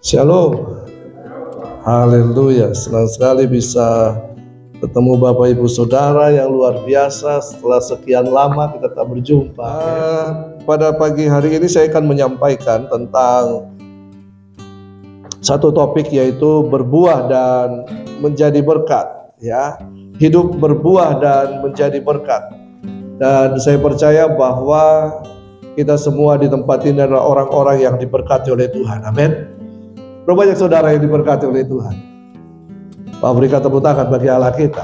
Shalom, haleluya. Senang sekali bisa ketemu Bapak Ibu Saudara yang luar biasa. Setelah sekian lama kita tak berjumpa. Pada pagi hari ini saya akan menyampaikan tentang satu topik, yaitu berbuah dan menjadi berkat. Ya, hidup berbuah dan menjadi berkat. Dan saya percaya bahwa kita semua di tempat ini adalah orang-orang yang diberkati oleh Tuhan. Amin. Berapa banyak saudara yang diberkati oleh Tuhan? Pak, berikan tepuk tangan bagi Allah kita.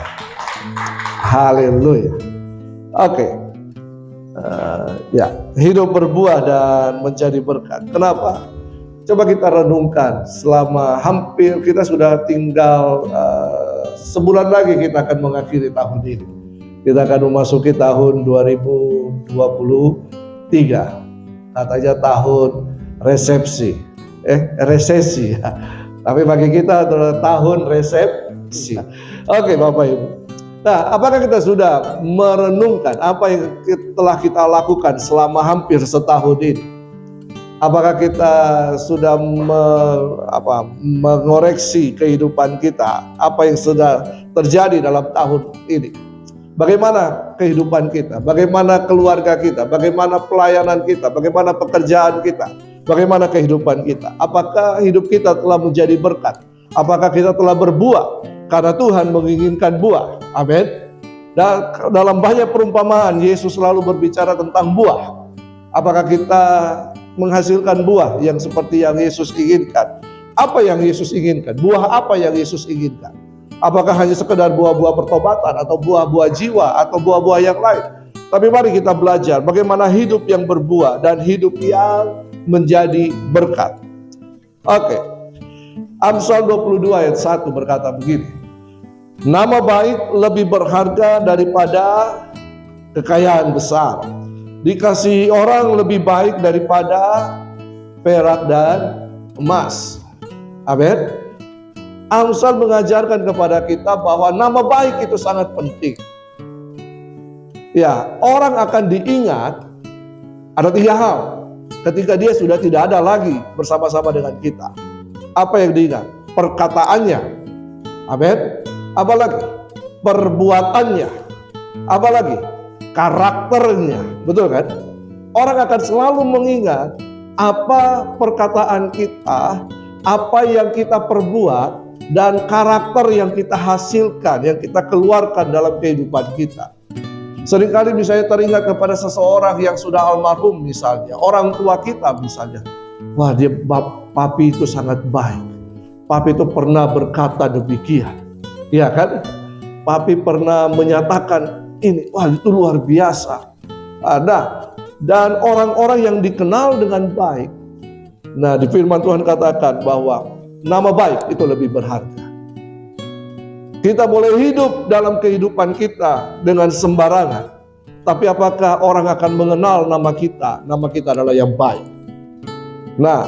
Haleluya. Oke. Ya, hidup berbuah dan menjadi berkat. Kenapa? Coba kita renungkan. Selama hampir kita sudah tinggal sebulan lagi kita akan mengakhiri tahun ini. Kita akan memasuki tahun 2023. Katanya tahun resepsi. Resesi ya. Tapi bagi kita adalah tahun resepsi. Oke Bapak Ibu. Nah, apakah kita sudah merenungkan apa yang telah kita lakukan selama hampir setahun ini? Apakah kita sudah mengoreksi kehidupan kita? Apa yang sudah terjadi dalam tahun ini? Bagaimana kehidupan kita? Bagaimana keluarga kita? Bagaimana pelayanan kita? Bagaimana pekerjaan kita? Bagaimana kehidupan kita? Apakah hidup kita telah menjadi berkat? Apakah kita telah berbuah? Karena Tuhan menginginkan buah. Amin. Dan dalam banyak perumpamaan Yesus selalu berbicara tentang buah. Apakah kita menghasilkan buah yang seperti yang Yesus inginkan? Apa yang Yesus inginkan? Buah apa yang Yesus inginkan? Apakah hanya sekedar buah-buah pertobatan atau buah-buah jiwa atau buah-buah yang lain? Tapi mari kita belajar bagaimana hidup yang berbuah dan hidup yang menjadi berkat. Oke. Amsal 22 ayat 1 berkata begini. Nama baik lebih berharga daripada kekayaan besar. Dikasihi orang lebih baik daripada perak dan emas. Amin. Amsal mengajarkan kepada kita bahwa nama baik itu sangat penting. Ya, orang akan diingat ada 3 hal ketika dia sudah tidak ada lagi bersama-sama dengan kita. Apa yang diingat? Perkataannya. Amin. Apalagi? Perbuatannya. Apalagi? Karakternya. Betul kan? Orang akan selalu mengingat apa perkataan kita, apa yang kita perbuat, dan karakter yang kita hasilkan, yang kita keluarkan dalam kehidupan kita. Seringkali misalnya teringat kepada seseorang yang sudah almarhum misalnya, orang tua kita misalnya. Wah, papi itu sangat baik. Papi itu pernah berkata demikian. Iya kan? Papi pernah menyatakan ini, wah itu luar biasa. Nah, dan orang-orang yang dikenal dengan baik. Nah, di firman Tuhan katakan bahwa nama baik itu lebih berharga. Kita boleh hidup dalam kehidupan kita dengan sembarangan, tapi apakah orang akan mengenal nama kita? Nama kita adalah yang baik. Nah,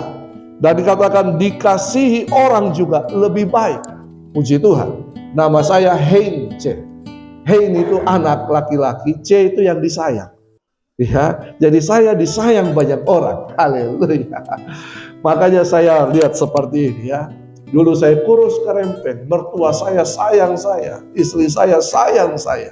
dan dikatakan dikasihi orang juga lebih baik. Puji Tuhan. Nama saya Hein C. Hein itu anak laki-laki, C itu yang disayang. Ya, jadi saya disayang banyak orang. Haleluya. Makanya saya lihat seperti ini ya. Dulu saya kurus kerempeng, mertua saya sayang saya, istri saya sayang saya.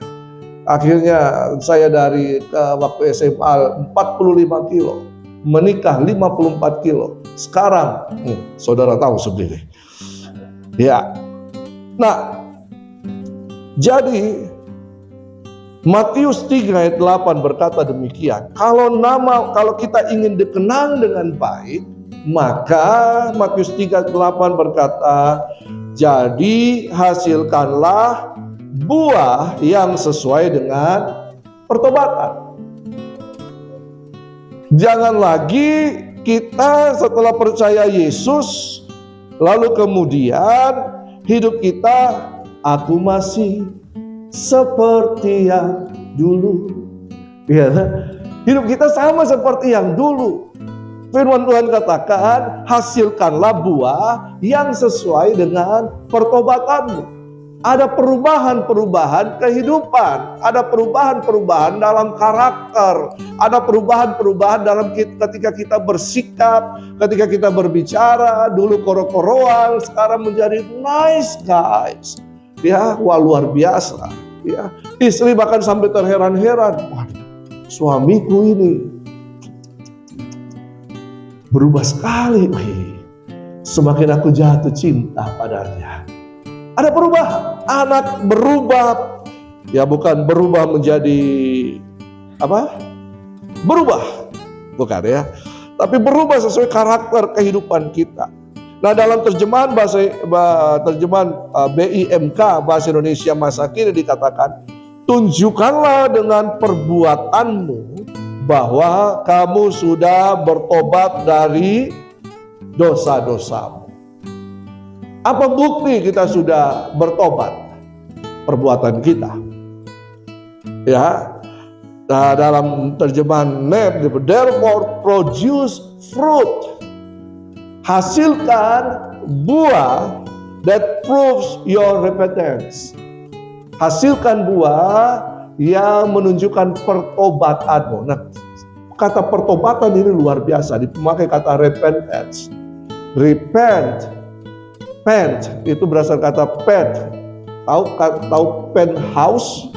Akhirnya saya dari waktu SMA 45 kilo, menikah 54 kilo. Sekarang, saudara tahu sendiri. Ya, nah, jadi Matius 3 ayat 8 berkata demikian. Kalau kita ingin dikenang dengan baik, maka Matius 3:8 berkata, jadi hasilkanlah buah yang sesuai dengan pertobatan. Jangan lagi kita setelah percaya Yesus, lalu kemudian hidup kita, aku masih seperti yang dulu. Ya, hidup kita sama seperti yang dulu. Firman Tuhan katakan, hasilkanlah buah yang sesuai dengan pertobatanmu. Ada perubahan-perubahan kehidupan, ada perubahan-perubahan dalam karakter, ada perubahan-perubahan dalam ketika kita bersikap, ketika kita berbicara. Dulu koro-koroan, sekarang menjadi nice guys. Ya, wah, luar biasa. Ya, istri bahkan sampai terheran-heran, waduh, suamiku ini berubah sekali. Semakin aku jatuh cinta padanya. Ada perubahan, anak berubah, ya bukan berubah menjadi apa? Berubah, bukan ya, tapi berubah sesuai karakter kehidupan kita. Nah, dalam terjemahan BIMK Bahasa Indonesia masa kini dikatakan, tunjukkanlah dengan perbuatanmu bahwa kamu sudah bertobat dari dosa-dosamu. Apa bukti kita sudah bertobat? Perbuatan kita. Ya. Nah, dalam terjemahan NET, therefore produce fruit. Hasilkan buah that proves your repentance. Hasilkan buah yang menunjukkan pertobatanmu. Nah, kata pertobatan ini luar biasa, dipakai kata repentance. Repent. Pent itu berasal kata pet. Tahu penthouse?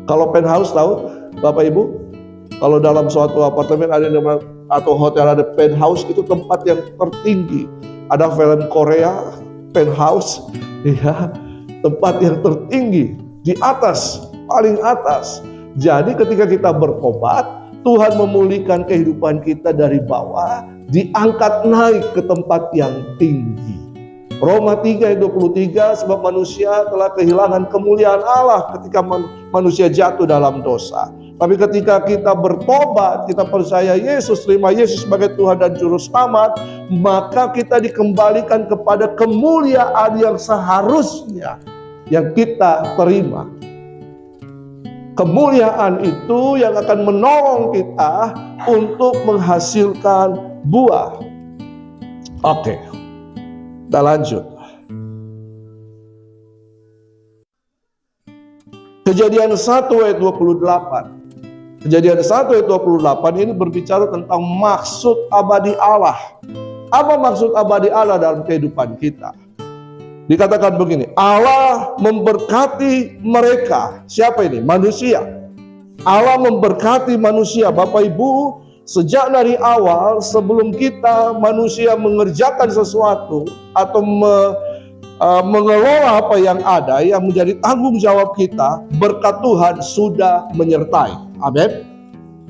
Kalau penthouse tahu, Bapak Ibu? Kalau dalam suatu apartemen ada atau hotel ada penthouse, itu tempat yang tertinggi. Ada film Korea, penthouse, ya, tempat yang tertinggi di atas, paling atas. Jadi ketika kita bertobat, Tuhan memulihkan kehidupan kita dari bawah, diangkat naik ke tempat yang tinggi. Roma 3:23, sebab manusia telah kehilangan kemuliaan Allah ketika manusia jatuh dalam dosa. Tapi ketika kita bertobat, kita percaya Yesus, terima Yesus sebagai Tuhan dan Juru Selamat, maka kita dikembalikan kepada kemuliaan yang seharusnya yang kita terima. Kemuliaan itu yang akan menolong kita untuk menghasilkan buah. Oke, kita lanjut. Kejadian 1 ayat 28. Kejadian 1 ayat 28 ini berbicara tentang maksud abadi Allah. Apa maksud abadi Allah dalam kehidupan kita? Dikatakan begini, Allah memberkati mereka. Siapa ini? Manusia. Allah memberkati manusia. Bapak Ibu, sejak dari awal sebelum kita manusia mengerjakan sesuatu atau mengelola apa yang ada yang menjadi tanggung jawab kita, berkat Tuhan sudah menyertai. Amin.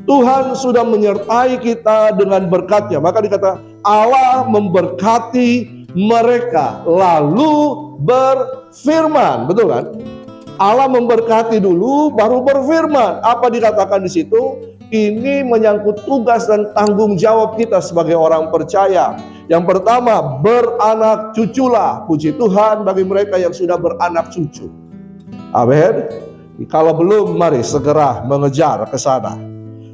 Tuhan sudah menyertai kita dengan berkat-Nya. Maka dikatakan Allah memberkati mereka lalu berfirman. Betul kan? Allah memberkati dulu baru berfirman. Apa dikatakan di situ? Ini menyangkut tugas dan tanggung jawab kita sebagai orang percaya. Yang pertama, beranak cuculah. Puji Tuhan bagi mereka yang sudah beranak cucu. Amin. Kalau belum, mari segera mengejar ke sana.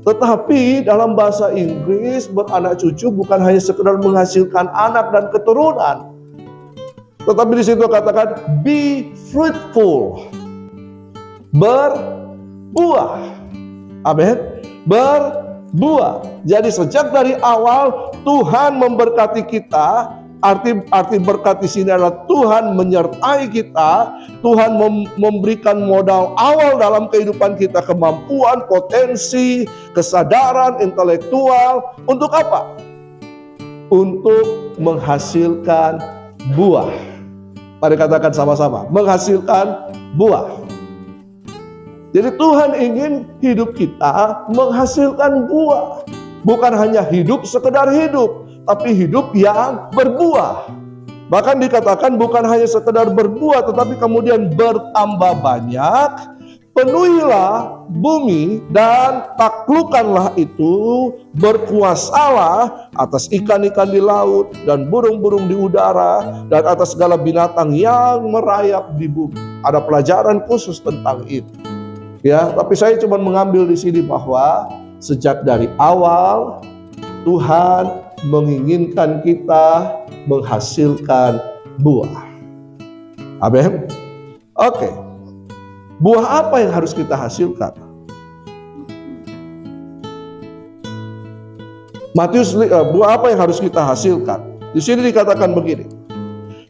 Tetapi dalam bahasa Inggris, beranak cucu bukan hanya sekedar menghasilkan anak dan keturunan. Tetapi di situ katakan be fruitful. Berbuah. Amin. Berbuah. Jadi sejak dari awal Tuhan memberkati kita. Arti berkat di sini adalah Tuhan menyertai kita, Tuhan memberikan modal awal dalam kehidupan kita, kemampuan, potensi, kesadaran intelektual. Untuk apa? Untuk menghasilkan buah. Mari katakan sama-sama, menghasilkan buah. Jadi Tuhan ingin hidup kita menghasilkan buah. Bukan hanya hidup sekedar hidup, tapi hidup yang berbuah. Bahkan dikatakan bukan hanya sekedar berbuah, tetapi kemudian bertambah banyak. Penuhilah bumi dan taklukkanlah itu, berkuasalah atas ikan-ikan di laut dan burung-burung di udara dan atas segala binatang yang merayap di bumi. Ada pelajaran khusus tentang itu. Ya, tapi saya cuma mengambil di sini bahwa sejak dari awal Tuhan menginginkan kita menghasilkan buah. Amin. Oke. Buah apa yang harus kita hasilkan? Buah apa yang harus kita hasilkan? Di sini dikatakan begini.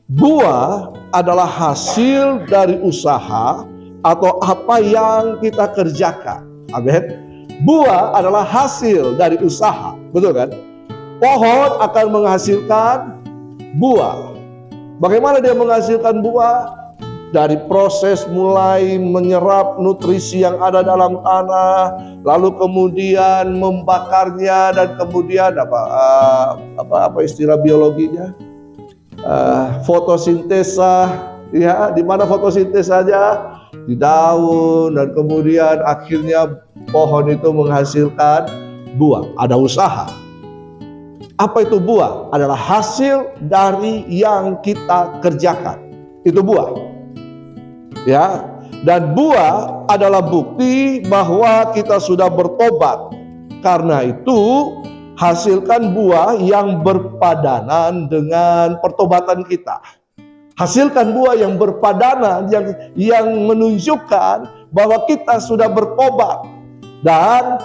Buah adalah hasil dari usaha atau apa yang kita kerjakan. Amin. Buah adalah hasil dari usaha. Betul kan? Pohon akan menghasilkan buah. Bagaimana dia menghasilkan buah? Dari proses mulai menyerap nutrisi yang ada dalam tanah, lalu kemudian membakarnya, dan kemudian apa istilah biologinya? Fotosintesa, ya, di mana fotosintesa saja di daun, dan kemudian akhirnya pohon itu menghasilkan buah. Ada usaha. Apa itu buah? Adalah hasil dari yang kita kerjakan. Itu buah. Ya, dan buah adalah bukti bahwa kita sudah bertobat. Karena itu, hasilkan buah yang berpadanan dengan pertobatan kita. Hasilkan buah yang berpadanan, yang menunjukkan bahwa kita sudah bertobat. Dan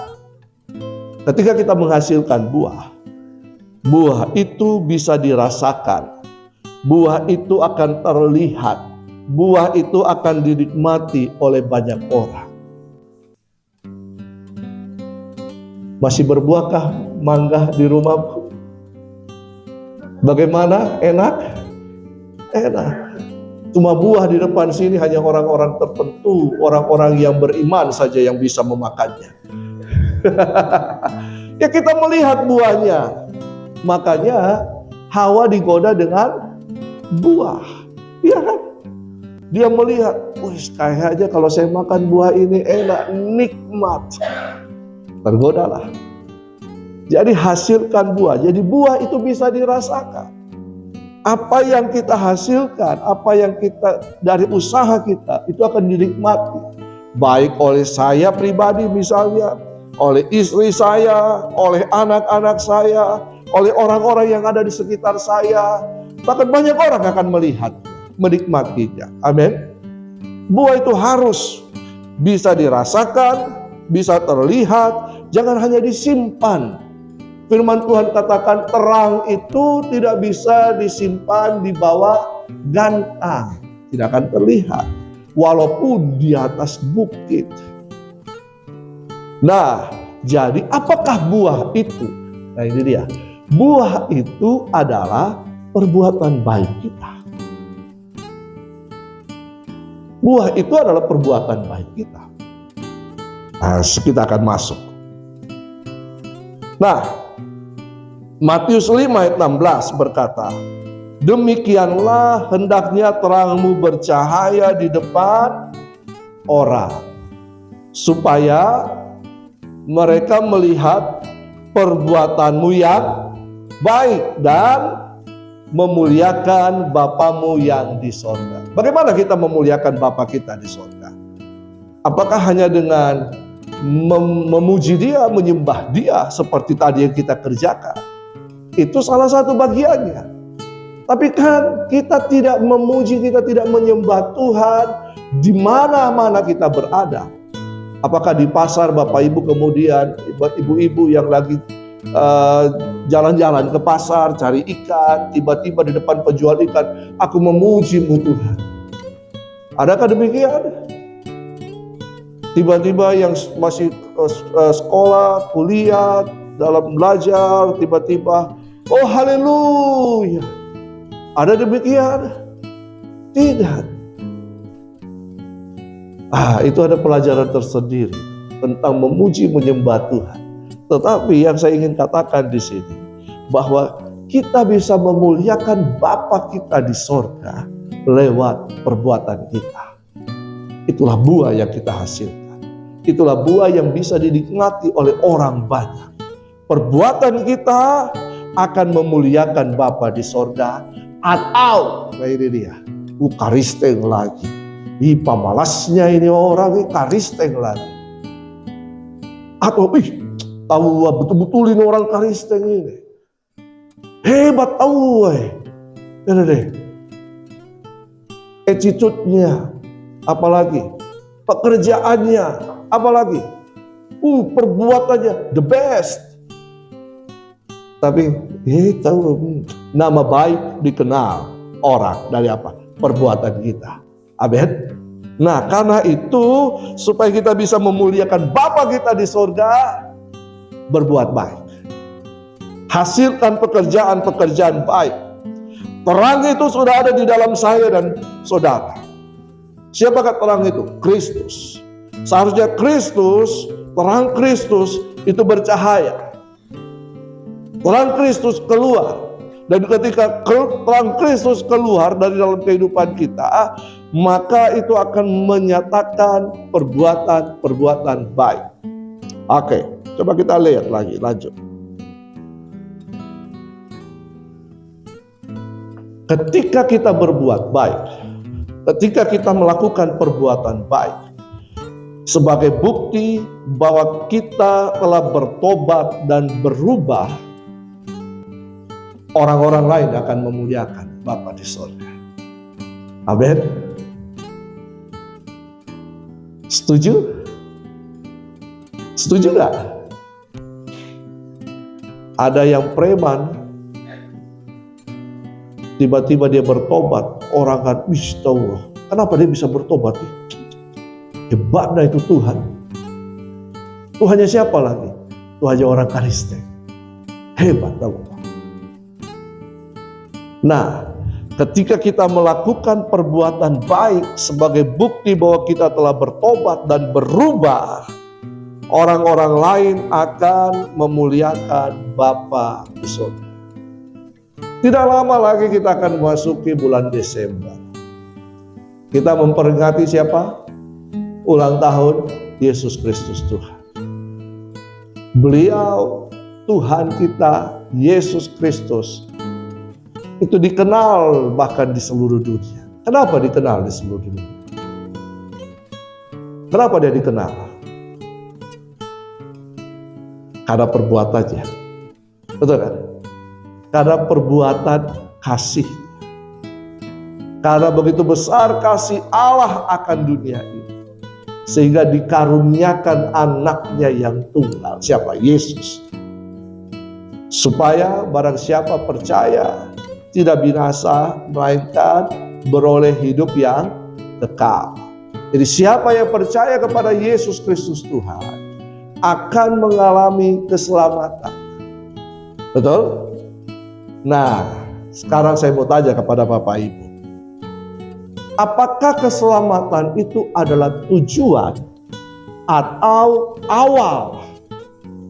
ketika kita menghasilkan buah, buah itu bisa dirasakan. Buah itu akan terlihat. Buah itu akan dinikmati oleh banyak orang. Masih berbuahkah mangga di rumahmu? Bagaimana? Enak? Enak. Cuma buah di depan sini hanya orang-orang tertentu, orang-orang yang beriman saja yang bisa memakannya. Ya, kita melihat buahnya. Makanya Hawa digoda dengan buah. Iya kan? Dia melihat, wih, kayaknya kalau saya makan buah ini enak, nikmat. Tergodalah. Jadi hasilkan buah. Jadi buah itu bisa dirasakan. Apa yang kita hasilkan, apa yang kita dari usaha kita, itu akan dinikmati. Baik oleh saya pribadi misalnya, oleh istri saya, oleh anak-anak saya, oleh orang-orang yang ada di sekitar saya. Bahkan banyak orang akan melihat, menikmatinya. Amin. Buah itu harus bisa dirasakan, bisa terlihat, jangan hanya disimpan. Firman Tuhan katakan terang itu tidak bisa disimpan di bawah gantang, tidak akan terlihat walaupun di atas bukit. Nah, jadi apakah buah itu? Nah, ini dia. Buah itu adalah perbuatan baik kita. Buah itu adalah perbuatan baik kita. Nah, kita akan masuk. Nah, Matius 5 ayat 16 berkata, demikianlah hendaknya terangmu bercahaya di depan orang, supaya mereka melihat perbuatanmu yang baik dan memuliakan Bapamu yang di sorga. Bagaimana kita memuliakan Bapa kita di sorga? Apakah hanya dengan memuji Dia, menyembah Dia seperti tadi yang kita kerjakan? Itu salah satu bagiannya. Tapi kan kita tidak memuji, kita tidak menyembah Tuhan di mana-mana kita berada. Apakah di pasar Bapak Ibu kemudian ibu-ibu yang lagi jalan-jalan ke pasar cari ikan, tiba-tiba di depan penjual ikan, aku memuji-Mu Tuhan. Adakah demikian? Tiba-tiba yang masih sekolah, kuliah, dalam belajar, tiba-tiba, oh haleluya. Ada demikian? Tidak. Itu ada pelajaran tersendiri tentang memuji, menyembah Tuhan. Tetapi yang saya ingin katakan di sini, bahwa kita bisa memuliakan Bapa kita di sorga lewat perbuatan kita. Itulah buah yang kita hasilkan. Itulah buah yang bisa dinikmati oleh orang banyak. Perbuatan kita akan memuliakan Bapa di sorga, atau, nah ini dia, karisteng lagi. Pamalasnya ini orang ini karisteng lagi. Atau, tahu betul-betul ini orang karisteng ini. Hebat tahu, deh. attitude-nya, apalagi pekerjaannya, apalagi perbuatannya the best. Tapi tahu nama baik dikenal orang dari apa? Perbuatan kita. Amin. Nah, karena itu supaya kita bisa memuliakan Bapa kita di surga, berbuat baik. Hasilkan pekerjaan-pekerjaan baik. Terang itu sudah ada di dalam saya dan saudara. Siapakah terang itu? Kristus. Seharusnya Kristus, terang Kristus itu bercahaya. Terang Kristus keluar. Dan ketika terang Kristus keluar dari dalam kehidupan kita, maka itu akan menyatakan perbuatan-perbuatan baik. Oke, coba kita lihat lagi, lanjut. Ketika kita berbuat baik, ketika kita melakukan perbuatan baik, sebagai bukti bahwa kita telah bertobat dan berubah, orang-orang lain akan memuliakan Bapa di surga. Amin. Setuju? Setuju nggak? Ada yang preman, tiba-tiba dia bertobat, orang kan, tahu kenapa dia bisa bertobat? Hebatnya itu Tuhan. Tuhannya siapa lagi? Tuhannya orang Kristen. Hebat, tahu. Nah, ketika kita melakukan perbuatan baik sebagai bukti bahwa kita telah bertobat dan berubah, orang-orang lain akan memuliakan Bapa di surga. Tidak lama lagi kita akan memasuki bulan Desember. Kita memperingati siapa? Ulang tahun Yesus Kristus Tuhan. Beliau Tuhan kita, Yesus Kristus, itu dikenal bahkan di seluruh dunia. Kenapa dikenal di seluruh dunia? Kenapa dia dikenal? Karena perbuatannya. Betul kan? Karena perbuatan kasih. Karena begitu besar kasih Allah akan dunia ini, sehingga dikaruniakan anaknya yang tunggal. Siapa? Yesus. Supaya barang siapa percaya tidak binasa, melainkan beroleh hidup yang kekal. Jadi siapa yang percaya kepada Yesus Kristus Tuhan akan mengalami keselamatan. Betul? Nah, sekarang saya mau tanya kepada Bapak Ibu. Apakah keselamatan itu adalah tujuan atau awal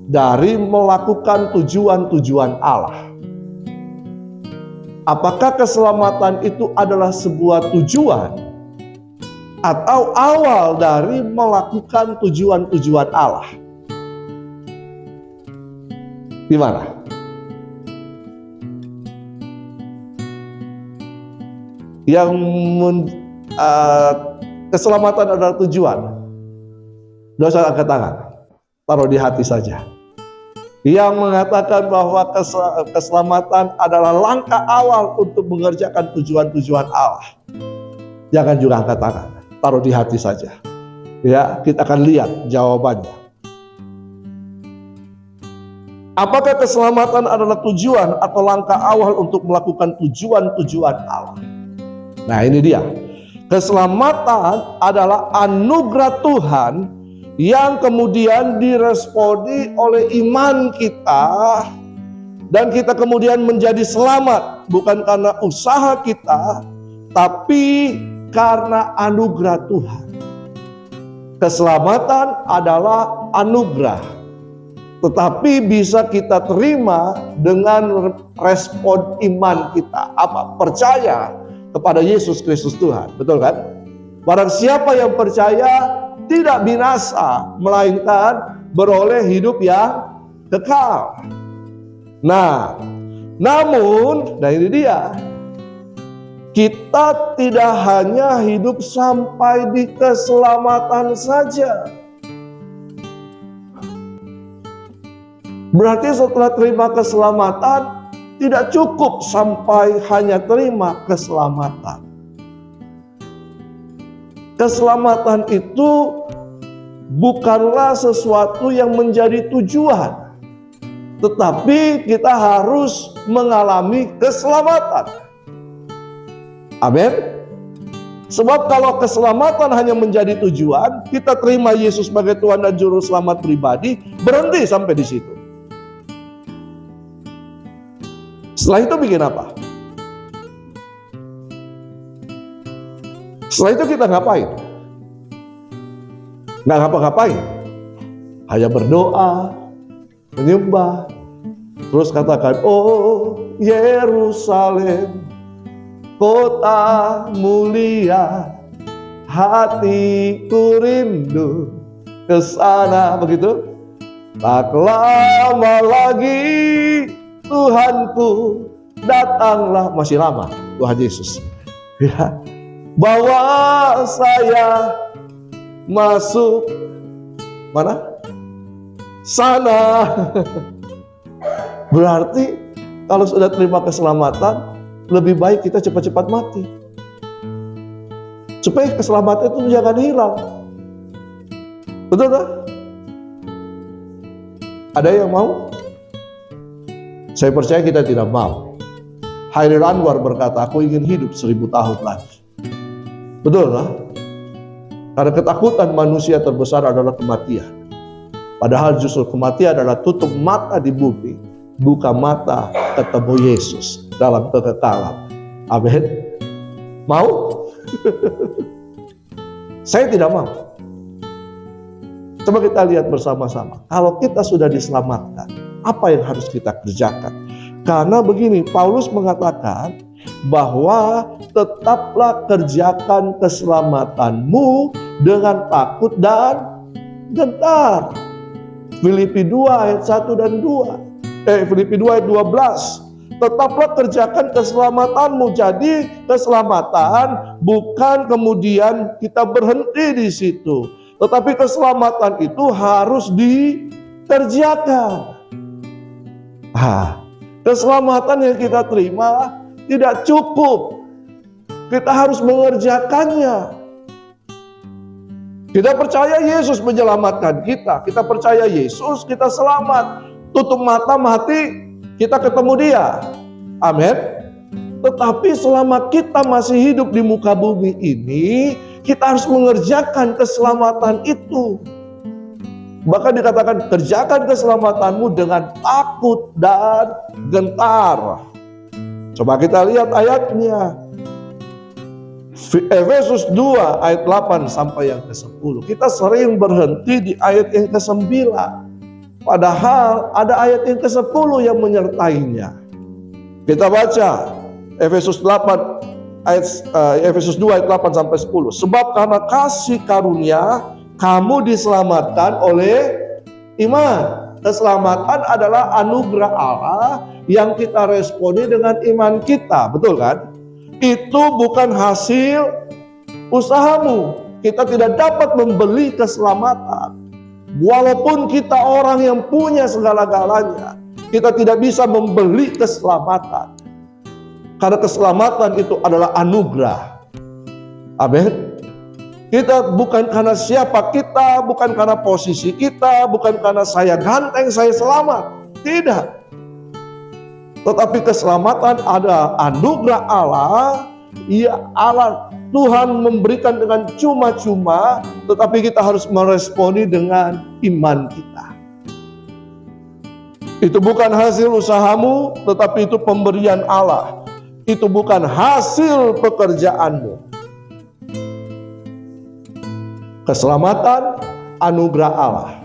dari melakukan tujuan-tujuan Allah? Apakah keselamatan itu adalah sebuah tujuan atau awal dari melakukan tujuan-tujuan Allah? Gimana? Yang keselamatan adalah tujuan. Tidak usah angkat tangan, taruh di hati saja. Yang mengatakan bahwa keselamatan adalah langkah awal untuk mengerjakan tujuan-tujuan Allah. Jangan juga angkat tangan, taruh di hati saja. Ya, kita akan lihat jawabannya. Apakah keselamatan adalah tujuan atau langkah awal untuk melakukan tujuan-tujuan Allah? Nah, ini dia. Keselamatan adalah anugerah Tuhan yang kemudian diresponi oleh iman kita, dan kita kemudian menjadi selamat bukan karena usaha kita, tapi karena anugerah Tuhan. Keselamatan adalah anugerah, tetapi bisa kita terima dengan respon iman kita. Apa? Percaya kepada Yesus Kristus Tuhan. Betul kan? Barang siapa yang percaya tidak binasa, melainkan beroleh hidup yang kekal. Nah, namun, nah ini dia, kita tidak hanya hidup sampai di keselamatan saja. Berarti setelah terima keselamatan, tidak cukup sampai hanya terima keselamatan. keselamatan itu bukanlah sesuatu yang menjadi tujuan, tetapi kita harus mengalami keselamatan. Amin. Sebab kalau keselamatan hanya menjadi tujuan, kita terima Yesus sebagai Tuhan dan Juru Selamat pribadi, berhenti sampai di situ. Setelah itu bikin apa? Setelah itu kita ngapain? Nggak ngapa-ngapain. Hanya berdoa, menyembah, terus katakan, oh Yerusalem, kota mulia, hatiku rindu ke sana, begitu. Tak lama lagi Tuhanku datanglah, masih lama Tuhan Yesus. Ya, bawa saya masuk mana? Sana. Berarti kalau sudah terima keselamatan, lebih baik kita cepat-cepat mati, supaya keselamatan itu jangan hilang. Betul tak? Ada yang mau? Saya percaya kita tidak mau. Hairil Anwar berkata, aku ingin hidup 1000 tahun lagi. Betul tak? Karena ketakutan manusia terbesar adalah kematian. Padahal justru kematian adalah tutup mata di bumi, buka mata ketemu Yesus dalam kekekalan. Amin. Mau? Saya tidak mau. Coba kita lihat bersama-sama. Kalau kita sudah diselamatkan, apa yang harus kita kerjakan? Karena begini, Paulus mengatakan bahwa tetaplah kerjakan keselamatanmu dengan takut dan gentar. Filipi 2 ayat 1 dan 2. Filipi 2 ayat 12. Tetaplah kerjakan keselamatanmu. Jadi keselamatan bukan kemudian kita berhenti di situ, tetapi keselamatan itu harus dikerjakan. Keselamatan yang kita terima tidak cukup, kita harus mengerjakannya. Kita percaya Yesus menyelamatkan kita, kita percaya Yesus, kita selamat. Tutup mata mati, kita ketemu Dia. Amin. Tetapi selama kita masih hidup di muka bumi ini, kita harus mengerjakan keselamatan itu. Bahkan dikatakan, kerjakan keselamatanmu dengan takut dan gentar. Coba kita lihat ayatnya. Efesus 2 ayat 8 sampai yang ke-10. Kita sering berhenti di ayat yang ke-9. Padahal ada ayat yang ke-10 yang menyertainya. Kita baca Efesus 2 ayat 8 sampai 10. Sebab karena kasih karunia kamu diselamatkan oleh iman. Keselamatan adalah anugerah Allah yang kita responi dengan iman kita, betul kan? Itu bukan hasil usahamu. Kita tidak dapat membeli keselamatan. Walaupun kita orang yang punya segala-galanya, kita tidak bisa membeli keselamatan. Karena keselamatan itu adalah anugerah. Amin. Kita bukan karena siapa kita, bukan karena posisi kita, bukan karena saya ganteng, saya selamat. Tidak. Tetapi keselamatan ada anugerah Allah. Ya, Allah Tuhan memberikan dengan cuma-cuma, tetapi kita harus meresponi dengan iman kita. Itu bukan hasil usahamu, tetapi itu pemberian Allah. Itu bukan hasil pekerjaanmu. Keselamatan anugerah Allah.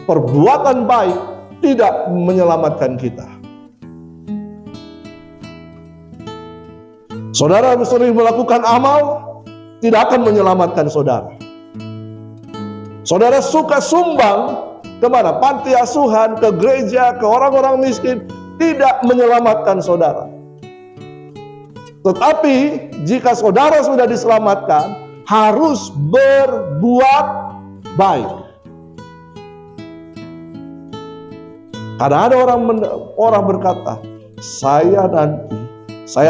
Perbuatan baik tidak menyelamatkan kita. Saudara sering melakukan amal, tidak akan menyelamatkan saudara. Saudara suka sumbang kemana? Panti asuhan, ke gereja, ke orang-orang miskin, tidak menyelamatkan saudara. Tetapi jika saudara sudah diselamatkan, harus berbuat baik. Karena ada orang berkata, saya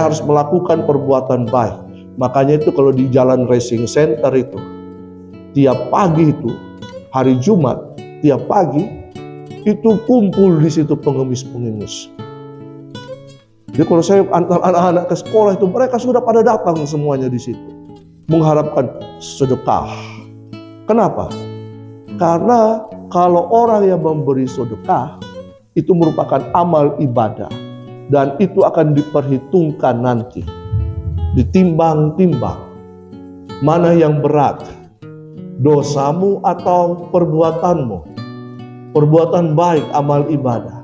harus melakukan perbuatan baik. Makanya itu kalau di Jalan Racing Center itu, tiap pagi itu, hari Jumat, tiap pagi, itu kumpul di situ pengemis-pengemis. Jadi kalau saya antar anak-anak ke sekolah itu, mereka sudah pada datang semuanya di situ. Mengharapkan sedekah. Kenapa? Karena kalau orang yang memberi sedekah, itu merupakan amal ibadah. Dan itu akan diperhitungkan nanti. Ditimbang-timbang. Mana yang berat? Dosamu atau perbuatanmu? Perbuatan baik, amal ibadah.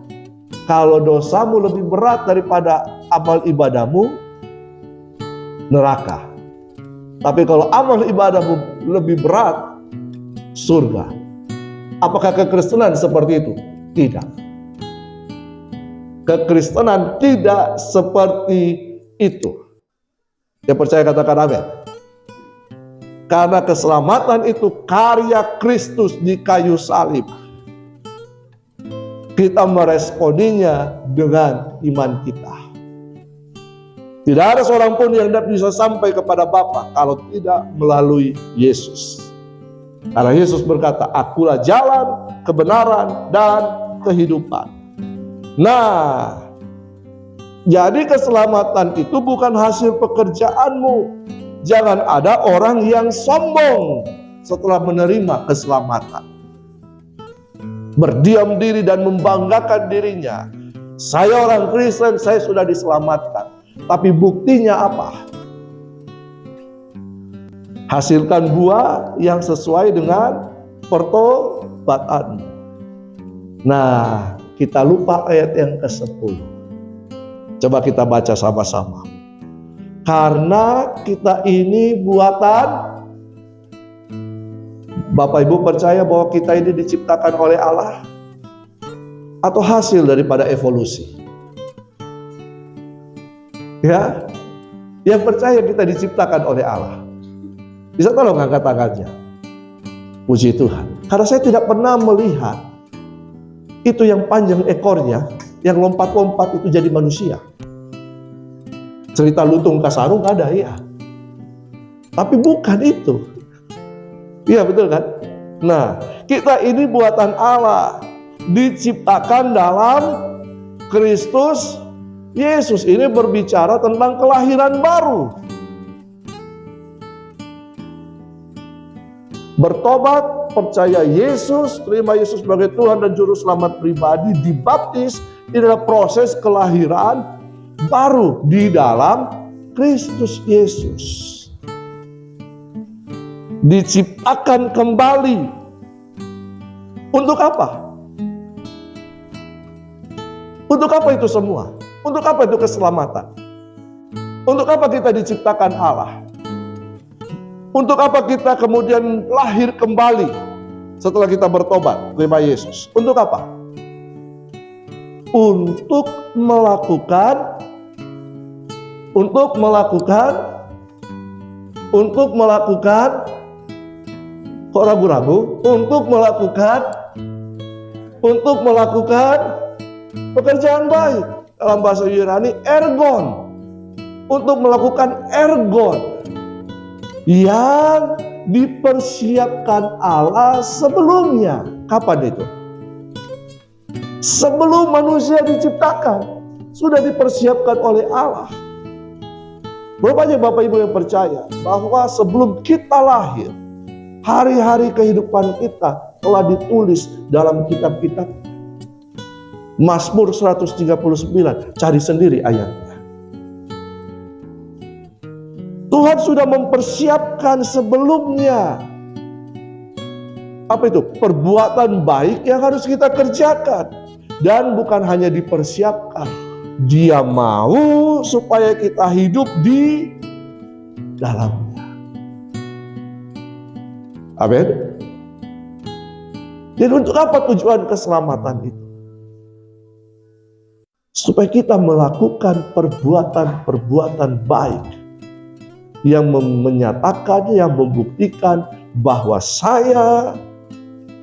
Kalau dosamu lebih berat daripada amal ibadahmu, neraka. Tapi kalau amal ibadahmu lebih berat, surga. Apakah kekristenan seperti itu? Tidak. Kekristenan tidak seperti itu. Yang percaya katakan amin. Karena keselamatan itu karya Kristus di kayu salib. Kita meresponinya dengan iman kita. Tidak ada seorang pun yang tidak bisa sampai kepada Bapa kalau tidak melalui Yesus. Karena Yesus berkata, "Akulah jalan, kebenaran, dan kehidupan." Nah, jadi keselamatan itu bukan hasil pekerjaanmu. Jangan ada orang yang sombong setelah menerima keselamatan. Berdiam diri dan membanggakan dirinya. Saya orang Kristen, saya sudah diselamatkan. Tapi buktinya apa? Hasilkan buah yang sesuai dengan pertobatanmu. Nah, kita lupa ayat yang ke-10. Coba kita baca sama-sama. Karena kita ini buatan, Bapak Ibu percaya bahwa kita ini diciptakan oleh Allah atau hasil daripada evolusi? Ya, yang percaya kita diciptakan oleh Allah. Bisa tolong angkat tangannya. Puji Tuhan. Karena saya tidak pernah melihat itu yang panjang ekornya, yang lompat-lompat itu jadi manusia. Cerita lutung kasarung ada, ya. Tapi bukan itu. Iya, betul kan? Nah, kita ini buatan Allah, diciptakan dalam Kristus Yesus. Ini berbicara tentang kelahiran baru. Bertobat, percaya Yesus, terima Yesus sebagai Tuhan dan Juru Selamat pribadi, dibaptis, ini adalah proses kelahiran baru di dalam Kristus Yesus. Diciptakan kembali. Untuk apa? Untuk apa itu semua? Untuk apa itu keselamatan? Untuk apa kita diciptakan Allah? Untuk apa kita kemudian lahir kembali setelah kita bertobat, terima Yesus? Untuk apa? Untuk melakukan kok ragu-ragu? Untuk melakukan pekerjaan baik. Dalam bahasa Yunani, ergon. Untuk melakukan ergon yang dipersiapkan Allah sebelumnya. Kapan itu? Sebelum manusia diciptakan, sudah dipersiapkan oleh Allah. Berapa banyak Bapak Ibu yang percaya bahwa sebelum kita lahir, hari-hari kehidupan kita telah ditulis dalam kitab-kitab. Mazmur 139, cari sendiri ayatnya. Tuhan sudah mempersiapkan sebelumnya. Apa itu? Perbuatan baik yang harus kita kerjakan. Dan bukan hanya dipersiapkan, Dia mau supaya kita hidup di dalamnya. Amin. Jadi untuk apa tujuan keselamatan itu? Supaya kita melakukan perbuatan-perbuatan baik yang menyatakan, yang membuktikan bahwa saya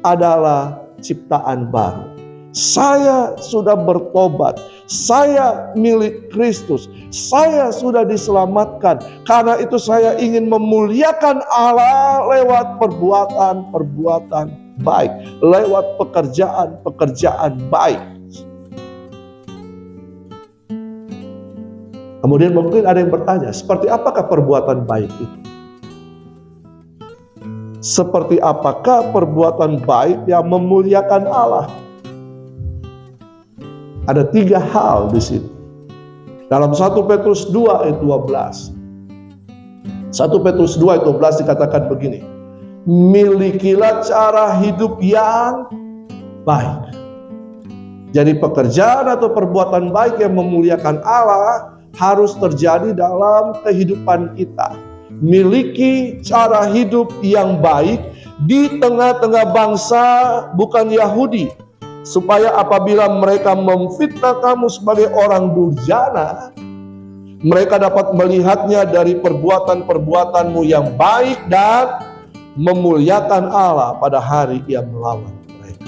adalah ciptaan baru. Saya sudah bertobat, saya milik Kristus, saya sudah diselamatkan. Karena itu saya ingin memuliakan Allah lewat perbuatan-perbuatan baik, lewat pekerjaan-pekerjaan baik. Kemudian mungkin ada yang bertanya, seperti apakah perbuatan baik itu? Seperti apakah perbuatan baik yang memuliakan Allah? Ada 3 hal di sini. Dalam 1 Petrus 2 ayat 12. 1 Petrus 2 ayat 12 dikatakan begini. Milikilah cara hidup yang baik. Jadi pekerjaan atau perbuatan baik yang memuliakan Allah harus terjadi dalam kehidupan kita. Miliki cara hidup yang baik di tengah-tengah bangsa bukan Yahudi, supaya apabila mereka memfitnah kamu sebagai orang durjana, mereka dapat melihatnya dari perbuatan-perbuatanmu yang baik dan memuliakan Allah pada hari Ia melawan mereka.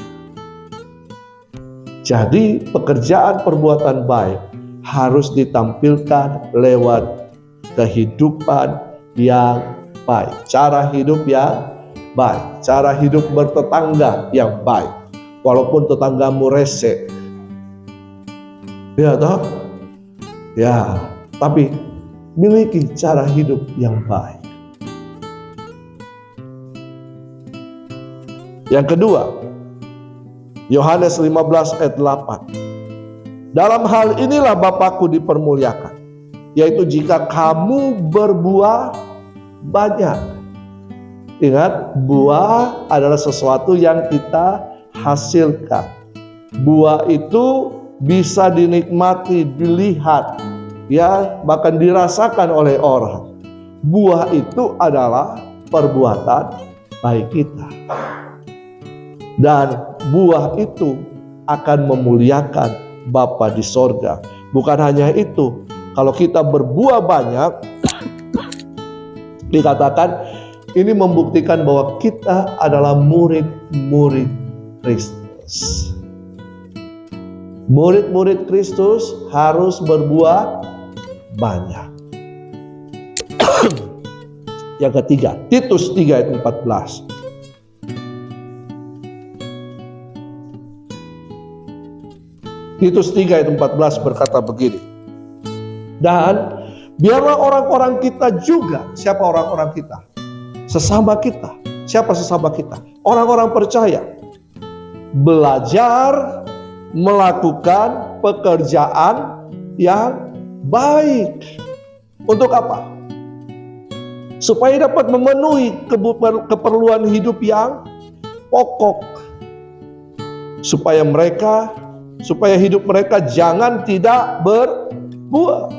Jadi pekerjaan perbuatan baik harus ditampilkan lewat kehidupan yang baik, cara hidup yang baik, cara hidup bertetangga yang baik. Walaupun tetanggamu rese, ya toh, ya, tapi miliki cara hidup yang baik. Yang kedua, Yohanes 15 ayat 8. Dalam hal inilah Bapakku dipermuliakan, yaitu jika kamu berbuah banyak. Ingat, buah adalah sesuatu yang kita hasilkan. Buah itu bisa dinikmati, dilihat, ya, bahkan dirasakan oleh orang. Buah itu adalah perbuatan baik kita. Dan buah itu akan memuliakan Bapa di sorga. Bukan hanya itu, kalau kita berbuah banyak, dikatakan ini membuktikan bahwa kita adalah murid-murid Kristus. Murid-murid Kristus harus berbuah banyak. Yang ketiga, Titus 3 ayat 14. Titus 3 ayat 14 berkata begini. Dan biarlah orang-orang kita juga, siapa orang-orang kita? Sesama kita. Siapa sesama kita? Orang-orang percaya. Belajar melakukan pekerjaan yang baik. Untuk apa? Supaya dapat memenuhi keperluan hidup yang pokok. Supaya hidup mereka jangan tidak berbuah.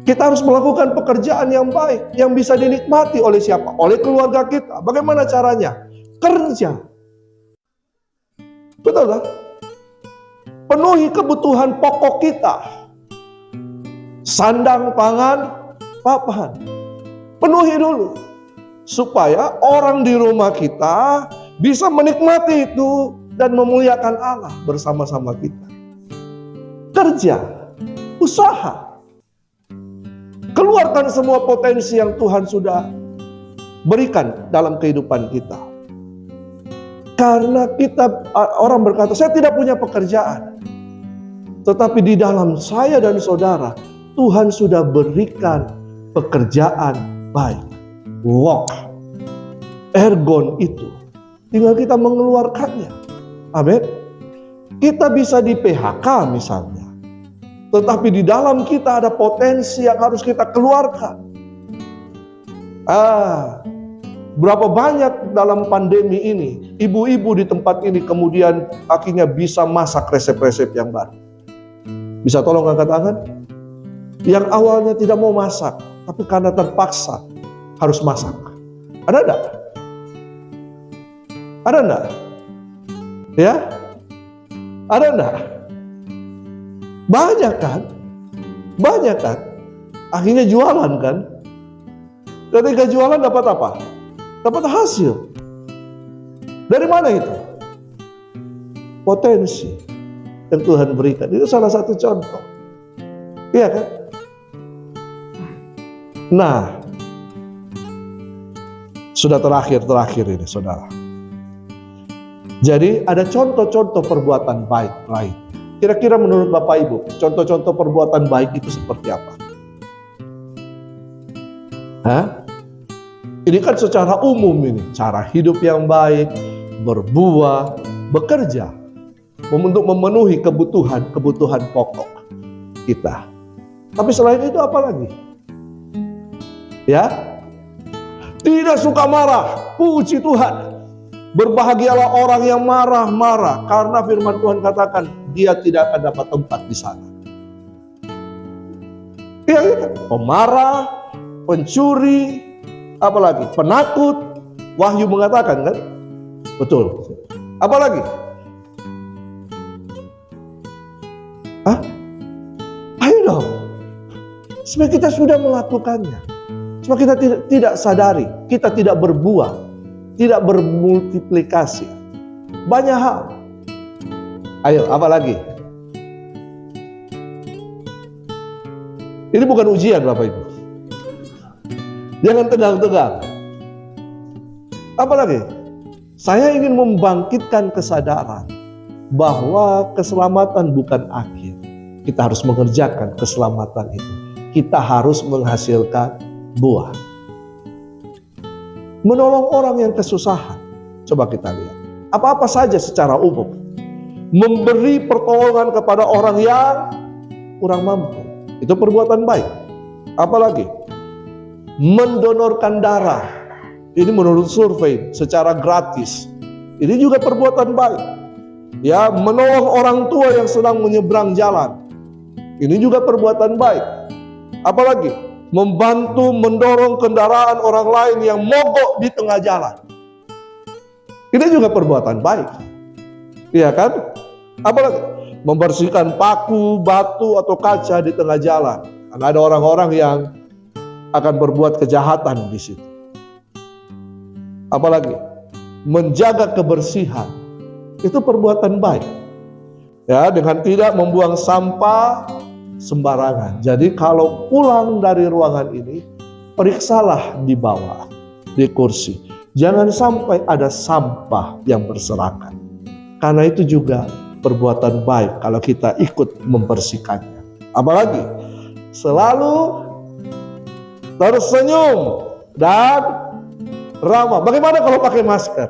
Kita harus melakukan pekerjaan yang baik, yang bisa dinikmati oleh siapa? Oleh keluarga kita. Bagaimana caranya? Kerja. Betul kan? Penuhi kebutuhan pokok kita. Sandang, pangan, papan. Penuhi dulu. Supaya orang di rumah kita bisa menikmati itu dan memuliakan Allah bersama-sama kita. Kerja, usaha. Keluarkan semua potensi yang Tuhan sudah berikan dalam kehidupan kita. Karena orang berkata, saya tidak punya pekerjaan. Tetapi di dalam saya dan saudara, Tuhan sudah berikan pekerjaan baik. Work, ergon itu. Tinggal kita mengeluarkannya. Amin. Kita bisa di PHK misalnya. Tetapi di dalam kita ada potensi yang harus kita keluarkan. Berapa banyak dalam pandemi ini, ibu-ibu di tempat ini kemudian akhirnya bisa masak resep-resep yang baru. Bisa tolong angkat tangan? Yang awalnya tidak mau masak, tapi karena terpaksa harus masak. Ada enggak? Ada enggak? Ya? Ada enggak? Banyak kan? Banyak kan? Akhirnya jualan kan? Ketika jualan dapat apa? Dapat hasil. Dari mana itu? potensi yang Tuhan berikan. Itu salah satu contoh. Iya kan? Nah, sudah terakhir ini saudara. Jadi ada contoh-contoh perbuatan baik lain. Kira-kira menurut Bapak Ibu, contoh-contoh perbuatan baik itu seperti apa? Ini kan secara umum ini, cara hidup yang baik, berbuah, bekerja untuk memenuhi kebutuhan pokok kita. Tapi selain itu apa lagi? Ya, tidak suka marah, puji Tuhan. Berbahagialah orang yang marah-marah, karena firman Tuhan katakan dia tidak akan dapat tempat di sana. Iya, pemarah, pencuri, apalagi penakut. Wahyu mengatakan kan, betul. Apalagi? Ayo dong. Supaya kita sudah melakukannya. Supaya kita tidak sadari, kita tidak berbuah, tidak bermultiplikasi. Banyak hal. Ayo, apa lagi? Ini bukan ujian Bapak Ibu. Jangan tegang-tegang. Apa lagi? Saya ingin membangkitkan kesadaran bahwa keselamatan bukan akhir. Kita harus mengerjakan keselamatan itu. Kita harus menghasilkan buah. Menolong orang yang kesusahan. Coba kita lihat. Apa-apa saja secara umum. Memberi pertolongan kepada orang yang kurang mampu. Itu perbuatan baik. Apalagi? Mendonorkan darah. Ini menurut survei secara gratis. Ini juga perbuatan baik. Ya, menolong orang tua yang sedang menyeberang jalan. Ini juga perbuatan baik. Apalagi? Membantu mendorong kendaraan orang lain yang mogok di tengah jalan. Ini juga perbuatan baik. Iya kan? Apalagi? Membersihkan paku, batu, atau kaca di tengah jalan. Karena ada orang-orang yang akan berbuat kejahatan di situ. Apalagi? Menjaga kebersihan. Itu perbuatan baik. Ya, dengan tidak membuang sampah sembarangan. Jadi kalau pulang dari ruangan ini, periksalah di bawah, di kursi. Jangan sampai ada sampah yang berserakan. Karena itu juga perbuatan baik kalau kita ikut membersihkannya. Apalagi? Selalu tersenyum dan ramah. Bagaimana kalau pakai masker?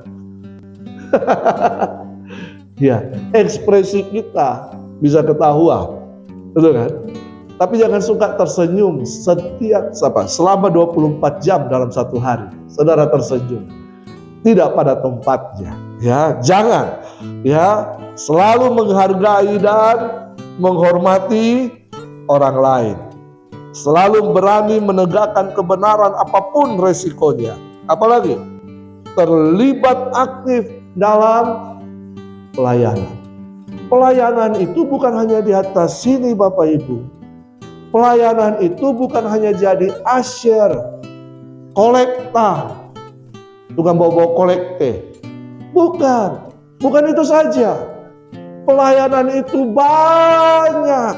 Ya, ekspresi kita bisa ketahuan. Betul kan? Tapi jangan suka tersenyum selama 24 jam dalam satu hari. Saudara tersenyum. Tidak pada tempatnya. Ya, jangan. Ya, selalu menghargai dan menghormati orang lain. Selalu berani menegakkan kebenaran apapun resikonya. Apalagi? Terlibat aktif dalam pelayanan. Pelayanan itu bukan hanya di atas sini Bapak Ibu. Pelayanan itu bukan hanya jadi usher, kolektor, tukang bawa-bawa kolekte. Bukan itu saja. Pelayanan itu banyak.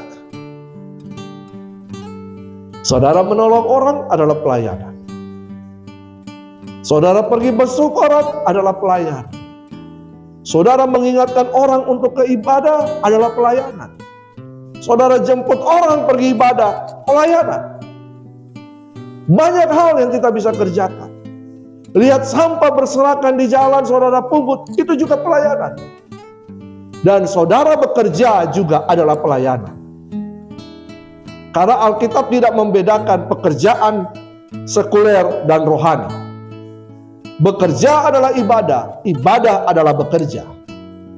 Saudara menolong orang adalah pelayanan. Saudara pergi bersyukuran adalah pelayanan. Saudara mengingatkan orang untuk ke ibadah adalah pelayanan. Saudara jemput orang pergi ibadah, pelayanan. Banyak hal yang kita bisa kerjakan. Lihat sampah berserakan di jalan, saudara pungut, itu juga pelayanan. Dan saudara bekerja juga adalah pelayanan. Karena Alkitab tidak membedakan pekerjaan sekuler dan rohani. Bekerja adalah ibadah, ibadah adalah bekerja.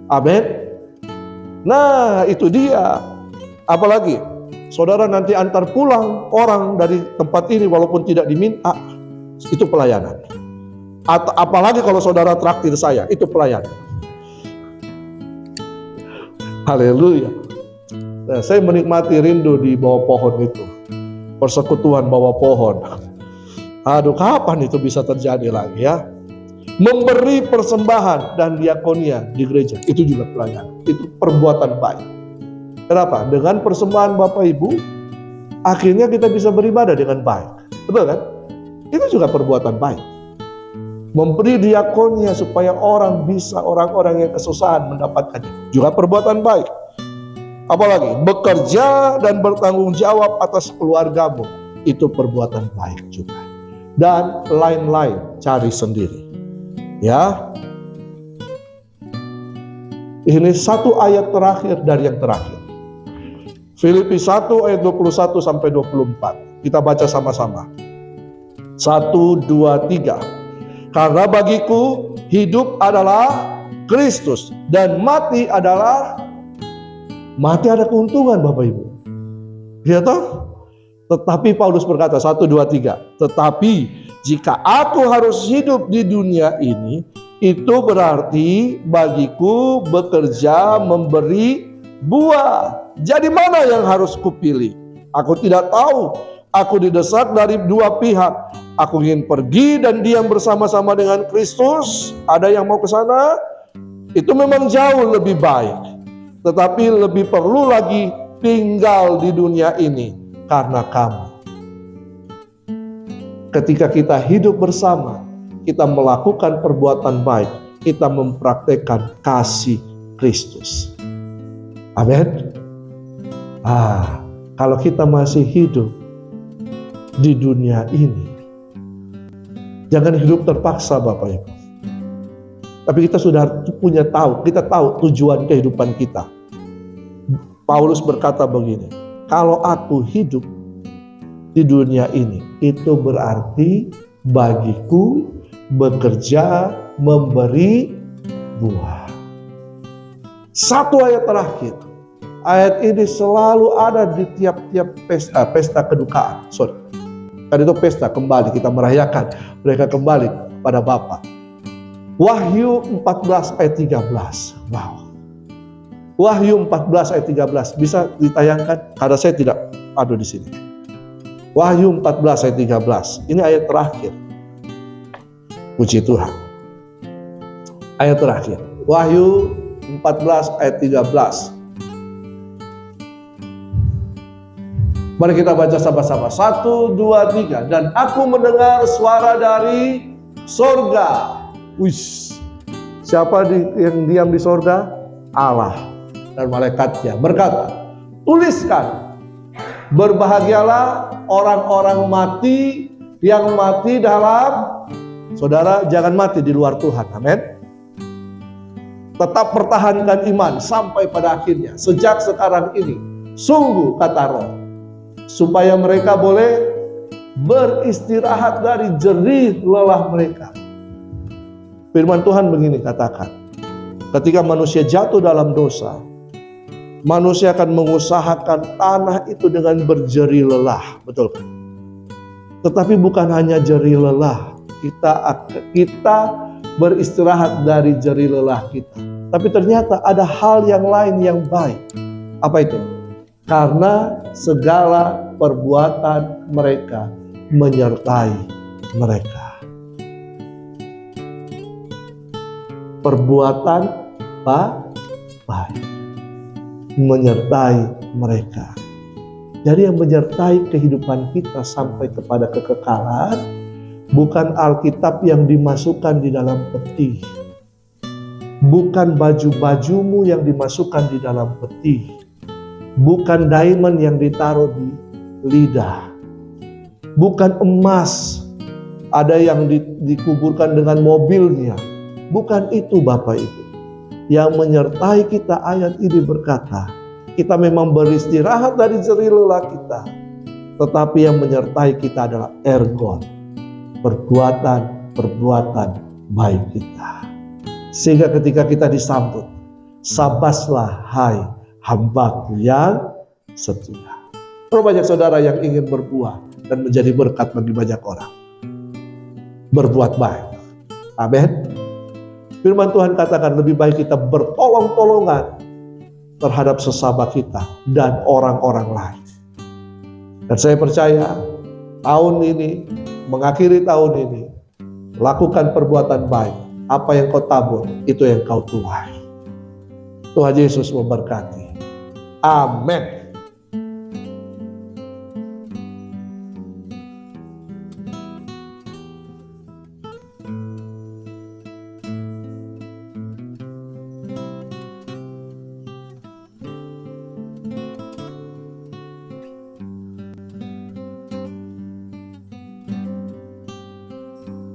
Amin. Nah, itu dia. Apalagi saudara nanti antar pulang orang dari tempat ini walaupun tidak diminta, itu pelayanan. Atau apalagi kalau saudara traktir saya, itu pelayanan. Haleluya. Nah, saya menikmati rindu di bawah pohon itu. Persekutuan bawah pohon. Aduh, kapan itu bisa terjadi lagi ya? Memberi persembahan dan diakonia di gereja, itu juga pelayanan. Itu perbuatan baik. Kenapa? Dengan persembahan Bapak Ibu, akhirnya kita bisa beribadah dengan baik. Betul kan? Itu juga perbuatan baik. Memberi diakonia supaya orang-orang yang kesusahan mendapatkannya, juga perbuatan baik. Apalagi bekerja dan bertanggung jawab atas keluargamu, itu perbuatan baik juga. Dan lain-lain, cari sendiri. Ya, ini satu ayat terakhir dari yang terakhir. Filipi 1 ayat 21 sampai 24. Kita baca sama-sama. 1, 2, 3. Karena bagiku hidup adalah Kristus dan mati ada keuntungan Bapak Ibu. Ya toh? Tetapi Paulus berkata 1, 2, 3. Tetapi jika aku harus hidup di dunia ini, itu berarti bagiku bekerja memberi buah. Jadi mana yang harus kupilih? Aku tidak tahu. Aku didesak dari dua pihak. Aku ingin pergi dan diam bersama-sama dengan Kristus. Ada yang mau ke sana? Itu memang jauh lebih baik. Tetapi lebih perlu lagi tinggal di dunia ini karena kamu. Ketika kita hidup bersama, kita melakukan perbuatan baik, kita mempraktekkan kasih Kristus. Amin. Kalau kita masih hidup di dunia ini, jangan hidup terpaksa Bapak Ibu. Tapi kita sudah kita tahu tujuan kehidupan kita. Paulus berkata begini, kalau aku hidup di dunia ini, itu berarti bagiku bekerja memberi buah. Satu ayat terakhir. Ayat ini selalu ada di tiap-tiap pesta kedukaan. Kan itu pesta kembali, kita merayakan mereka kembali pada Bapa. Wahyu 14 ayat 13. Wow. Wahyu 14 ayat 13 bisa ditayangkan karena saya tidak ada di sini. Wahyu 14 ayat 13. Ini ayat terakhir. Puji Tuhan. Ayat terakhir. Wahyu 14 ayat 13. Mari kita baca sama-sama. 1, 2, 3. Dan aku mendengar suara dari sorga. Siapa yang diam di sorga? Allah dan malaikatnya berkata, tuliskan, berbahagialah orang-orang mati yang mati dalam, saudara jangan mati di luar Tuhan, amin. Tetap pertahankan iman sampai pada akhirnya, sejak sekarang ini, sungguh kata Roh, supaya mereka boleh beristirahat dari jerih lelah mereka. Firman Tuhan begini katakan, ketika manusia jatuh dalam dosa, manusia akan mengusahakan tanah itu dengan berjerih lelah, betul kan? Tetapi bukan hanya jerih lelah, kita beristirahat dari jerih lelah kita. Tapi ternyata ada hal yang lain yang baik. Apa itu? Karena segala perbuatan mereka menyertai mereka. Perbuatan baik menyertai mereka. Jadi yang menyertai kehidupan kita sampai kepada kekekalan bukan Alkitab yang dimasukkan di dalam peti, bukan baju-bajumu yang dimasukkan di dalam peti, bukan diamond yang ditaruh di lidah, bukan emas ada yang dikuburkan dengan mobilnya. Bukan itu Bapak Ibu. Yang menyertai kita, ayat ini berkata, kita memang beristirahat dari jerih lelah kita, tetapi yang menyertai kita adalah ergon, perbuatan baik kita. Sehingga ketika kita disambut, sabaslah hai hambaku yang setia. Banyak saudara yang ingin berbuah dan menjadi berkat bagi banyak orang. Berbuat baik. Amin. Firman Tuhan katakan lebih baik kita bertolong-tolongan terhadap sesama kita dan orang-orang lain. Dan saya percaya tahun ini, mengakhiri tahun ini, lakukan perbuatan baik Apa yang kau tabur, itu yang kau tuai. Tuhan Yesus memberkati. Amin.